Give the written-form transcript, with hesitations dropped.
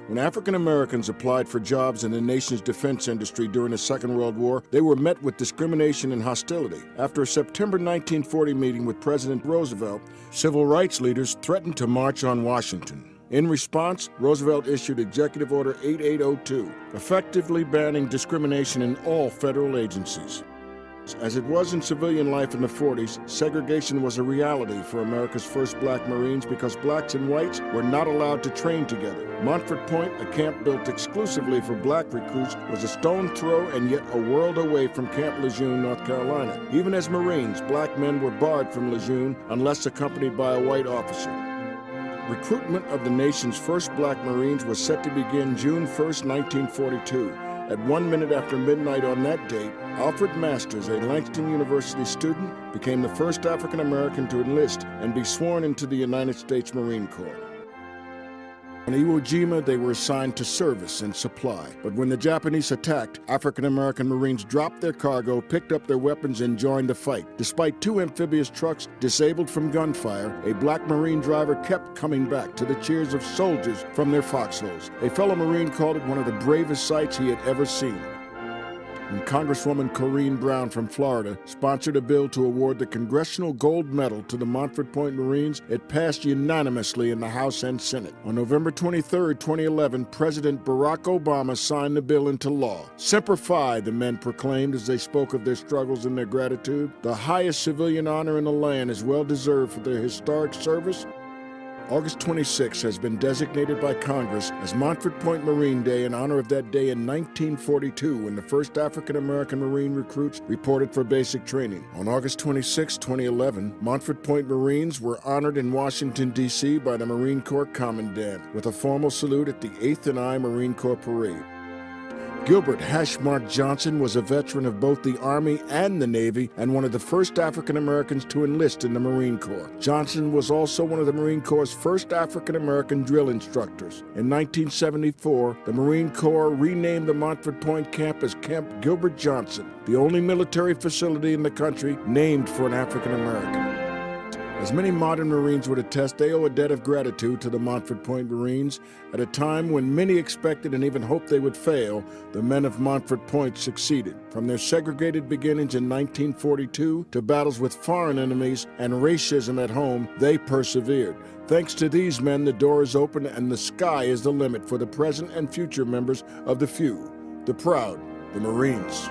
When African Americans applied for jobs in the nation's defense industry during the Second World War, they were met with discrimination and hostility. After a September 1940 meeting with President Roosevelt, civil rights leaders threatened to march on Washington. In response, Roosevelt issued Executive Order 8802, effectively banning discrimination in all federal agencies. As it was in civilian life in the 40s, segregation was a reality for America's first black Marines because blacks and whites were not allowed to train together. Montford Point, a camp built exclusively for black recruits, was a stone throw and yet a world away from Camp Lejeune, North Carolina. Even as Marines, black men were barred from Lejeune unless accompanied by a white officer. Recruitment of the nation's first black Marines was set to begin June 1, 1942. At 1 minute after midnight on that date, Alfred Masters, a Langston University student, became the first African American to enlist and be sworn into the United States Marine Corps. On Iwo Jima, they were assigned to service and supply. But when the Japanese attacked, African American Marines dropped their cargo, picked up their weapons, and joined the fight. Despite 2 amphibious trucks disabled from gunfire, a black Marine driver kept coming back to the cheers of soldiers from their foxholes. A fellow Marine called it one of the bravest sights he had ever seen. And Congresswoman Corrine Brown from Florida sponsored a bill to award the Congressional Gold Medal to the Montford Point Marines. It passed unanimously in the House and Senate. On November 23, 2011, President Barack Obama signed the bill into law. Semper Fi, the men proclaimed as they spoke of their struggles and their gratitude. The highest civilian honor in the land is well deserved for their historic service. August 26 has been designated by Congress as Montford Point Marine Day in honor of that day in 1942 when the first African-American Marine recruits reported for basic training. On August 26, 2011, Montford Point Marines were honored in Washington, D.C. by the Marine Corps Commandant with a formal salute at the 8th and I Marine Corps Parade. Gilbert Hashmark Johnson was a veteran of both the Army and the Navy and one of the first African Americans to enlist in the Marine Corps. Johnson was also one of the Marine Corps' first African American drill instructors. In 1974, the Marine Corps renamed the Montford Point camp as Camp Gilbert Johnson, the only military facility in the country named for an African American. As many modern Marines would attest, they owe a debt of gratitude to the Montford Point Marines. At a time when many expected and even hoped they would fail, the men of Montford Point succeeded. From their segregated beginnings in 1942 to battles with foreign enemies and racism at home, they persevered. Thanks to these men, the door is open and the sky is the limit for the present and future members of the few, the proud, the Marines.